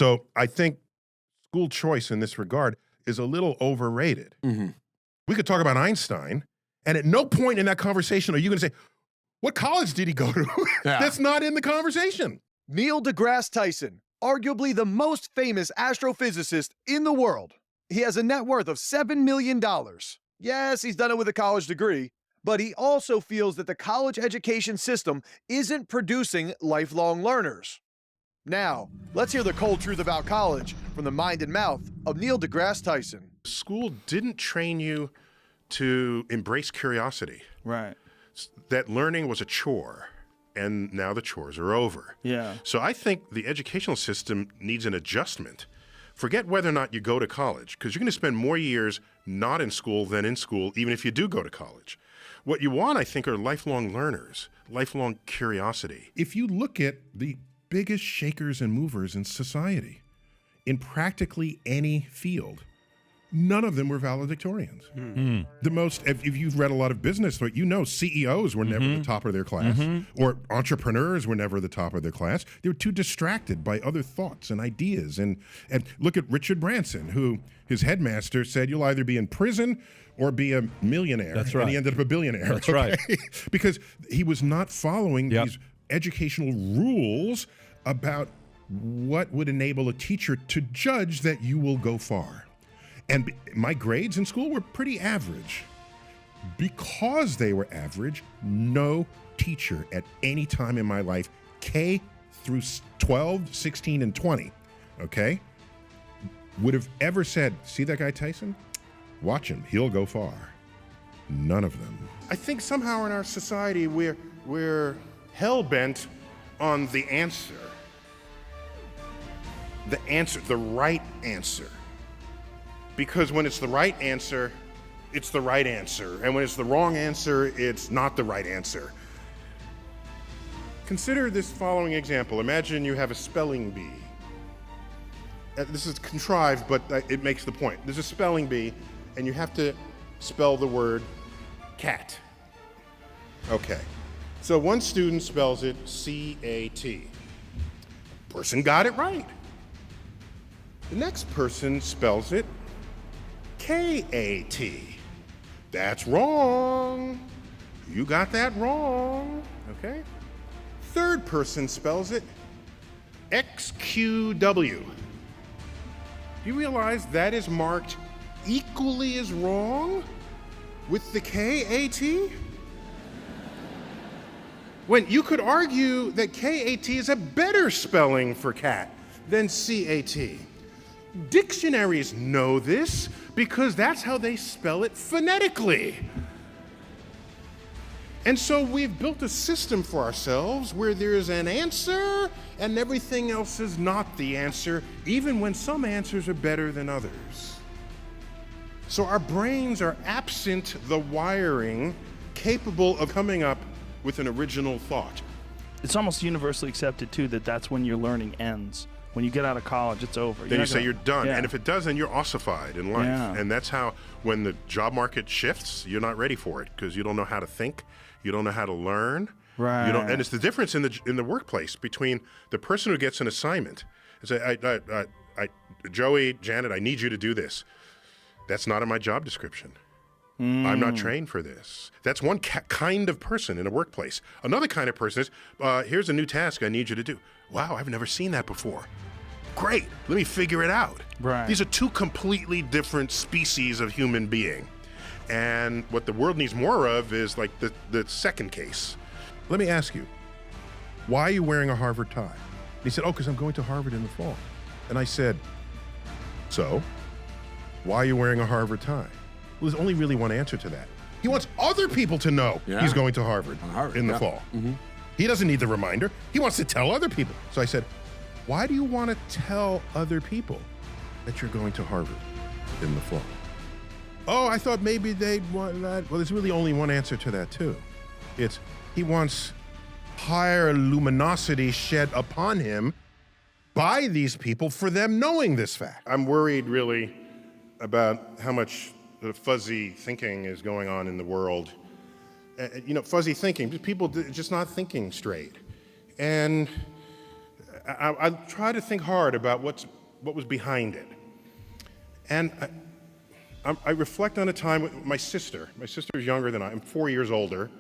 So I think school choice in this regard is a little overrated. We could talk about Einstein, and at no point in that conversation are you going to say, what college did he go to? That's not in the conversation. Neil deGrasse Tyson, arguably the most famous astrophysicist in the world. He has a net worth of $7 million. Yes, he's done it with a college degree, but he also feels that the college education system isn't producing lifelong learners. Now, let's hear the cold truth about college from the mind and mouth of Neil deGrasse Tyson. School didn't train you to embrace curiosity. Right. That learning was a chore, and now the chores are over. Yeah. So I think the educational system needs an adjustment. Forget whether or not you go to college, because you're going to spend more years not in school than in school, even if you do go to college. What you want, I think, are lifelong learners, lifelong curiosity. If you look at the biggest shakers and movers in society, in practically any field, none of them were valedictorians. The most, if you've read a lot of business, you know CEOs were never the top of their class, or entrepreneurs were never the top of their class. They were too distracted by other thoughts and ideas. And look at Richard Branson, who his headmaster said, you'll either be in prison or be a millionaire. That's right. And he ended up a billionaire. That's right. Because he was not following these educational rules about what would enable a teacher to judge that you will go far. And my grades in school were pretty average. Because they were average, no teacher at any time in my life, K through 12, 16, and 20, okay, would have ever said, see that guy Tyson? Watch him, he'll go far. None of them. I think somehow in our society we're hell-bent on the answer. The right answer. Because when it's the right answer, it's the right answer. And when it's the wrong answer, it's not the right answer. Consider this following example. Imagine you have a spelling bee. This is contrived, but it makes the point. There's a spelling bee, and you have to spell the word cat. Okay. So one student spells it C-A-T. Person got it right. The next person spells it K-A-T. That's wrong. You got that wrong, okay? Third person spells it X-Q-W. Do you realize that is marked equally as wrong with the K-A-T? When you could argue that K-A-T is a better spelling for cat than C-A-T. Dictionaries know this because that's how they spell it phonetically. And so we've built a system for ourselves where there's an answer and everything else is not the answer, even when some answers are better than others. So our brains are absent the wiring capable of coming up with an original thought. It's almost universally accepted, too, that that's when your learning ends. When you get out of college, it's over. Then you say you're done. Yeah. And if it doesn't, you're ossified in life. Yeah. And that's how, when the job market shifts, you're not ready for it because you don't know how to think. You don't know how to learn. Right. You don't, and it's the difference in the workplace between the person who gets an assignment and say, Joey, Janet, I need you to do this. That's not in my job description. I'm not trained for this. That's one kind of person in a workplace. Another kind of person is, here's a new task I need you to do. Wow, I've never seen that before. Great, let me figure it out. Right. These are two completely different species of human being. And what the world needs more of is like the second case. Let me ask you, why are you wearing a Harvard tie? And he said, because I'm going to Harvard in the fall. And I said, so, why are you wearing a Harvard tie? Well, there's only really one answer to that. He wants other people to know he's going to Harvard in the fall. He doesn't need the reminder. He wants to tell other people. So I said, why do you want to tell other people that you're going to Harvard in the fall? Oh, I thought maybe they'd want that. Well, there's really only one answer to that, too. It's he wants higher luminosity shed upon him by these people for them knowing this fact. I'm worried, really, about how much fuzzy thinking is going on in the world. Fuzzy thinking, people just not thinking straight. And I try to think hard about what was behind it. And I reflect on a time with my sister. My sister is younger than I am, 4 years older.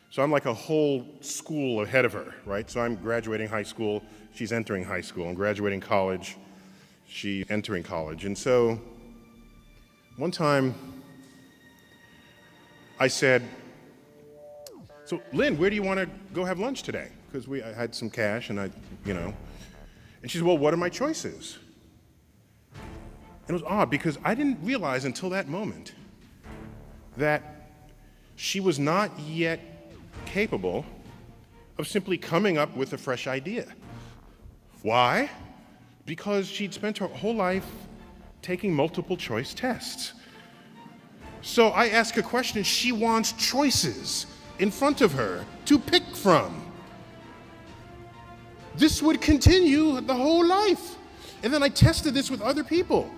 So I'm like a whole school ahead of her, right? So I'm graduating high school, she's entering high school. I'm graduating college, she's entering college. And so one time I said, so Lynn, where do you want to go have lunch today? Because I had some cash and and she said, well, what are my choices? And it was odd because I didn't realize until that moment that she was not yet capable of simply coming up with a fresh idea. Why? Because she'd spent her whole life taking multiple choice tests. So I ask a question, she wants choices in front of her to pick from. This would continue the whole life. And then I tested this with other people.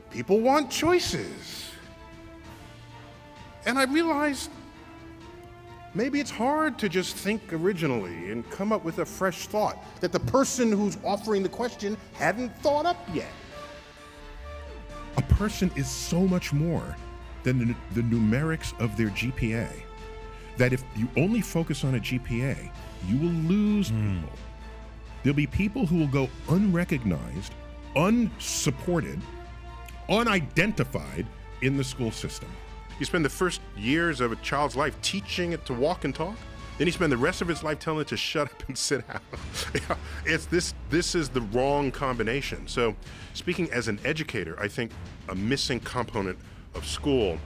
People want choices. And I realized maybe it's hard to just think originally and come up with a fresh thought that the person who's offering the question hadn't thought up yet. A person is so much more than the numerics of their GPA, that if you only focus on a GPA, you will lose people. There'll be people who will go unrecognized, unsupported, unidentified in the school system. You spend the first years of a child's life teaching it to walk and talk, then you spend the rest of its life telling it to shut up and sit down. This is the wrong combination. So speaking as an educator, I think a missing component of school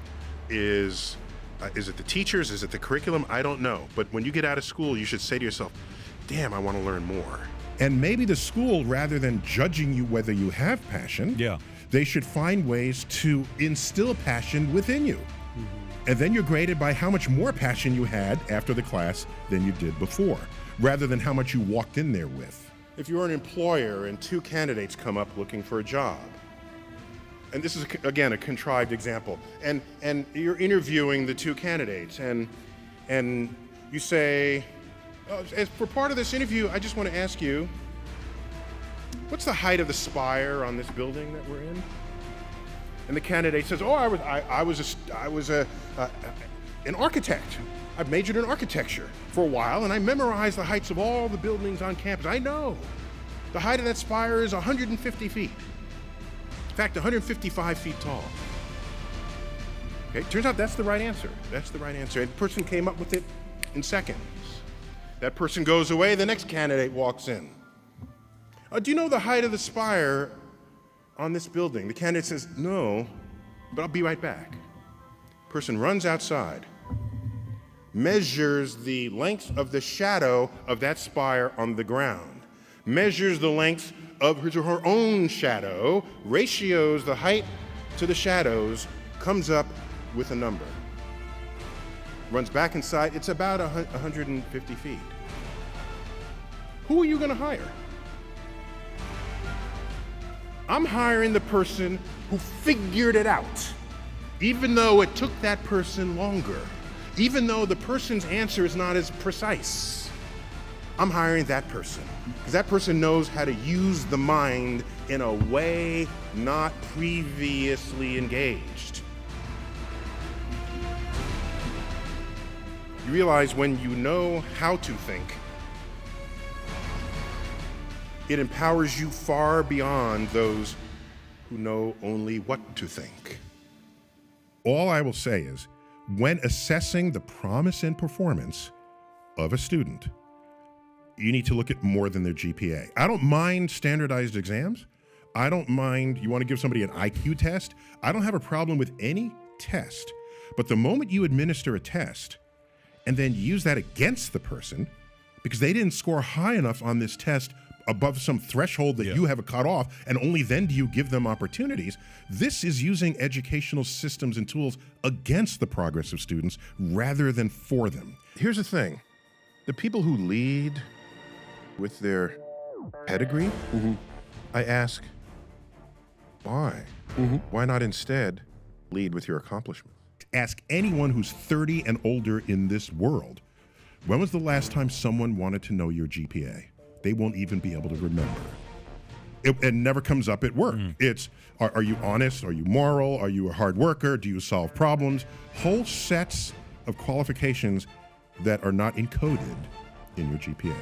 is it the teachers? Is it the curriculum? I don't know. But when you get out of school, you should say to yourself, damn, I want to learn more. And maybe the school, rather than judging you whether you have passion, they should find ways to instill passion within you. And then you're graded by how much more passion you had after the class than you did before, rather than how much you walked in there with. If you're an employer and two candidates come up looking for a job, and this is, again, a contrived example, and you're interviewing the two candidates, and you say, oh, as for part of this interview, I just want to ask you, what's the height of the spire on this building that we're in? And the candidate says, oh, I was an architect. I've majored in architecture for a while, and I memorized the heights of all the buildings on campus. I know. The height of that spire is 150 feet. In fact, 155 feet tall. Okay, turns out that's the right answer. That's the right answer. And the person came up with it in seconds. That person goes away, the next candidate walks in. Do you know the height of the spire on this building? The candidate says, no, but I'll be right back. Person runs outside, measures the length of the shadow of that spire on the ground, measures the length of her own shadow, ratios the height to the shadows, comes up with a number. Runs back inside, it's about 150 feet. Who are you going to hire? I'm hiring the person who figured it out, even though it took that person longer, even though the person's answer is not as precise. I'm hiring that person, because that person knows how to use the mind in a way not previously engaged. You realize when you know how to think, it empowers you far beyond those who know only what to think. All I will say is, when assessing the promise and performance of a student, you need to look at more than their GPA. I don't mind standardized exams. I don't mind, you want to give somebody an IQ test. I don't have a problem with any test. But the moment you administer a test and then use that against the person, because they didn't score high enough on this test above some threshold that you have a cut off, and only then do you give them opportunities. This is using educational systems and tools against the progress of students rather than for them. Here's the thing. The people who lead with their pedigree, I ask, why? Why not instead lead with your accomplishments? Ask anyone who's 30 and older in this world, when was the last time someone wanted to know your GPA? they won't even be able to remember. It never comes up at work. It's, are you honest? Are you moral? Are you a hard worker? Do you solve problems? Whole sets of qualifications that are not encoded in your GPA.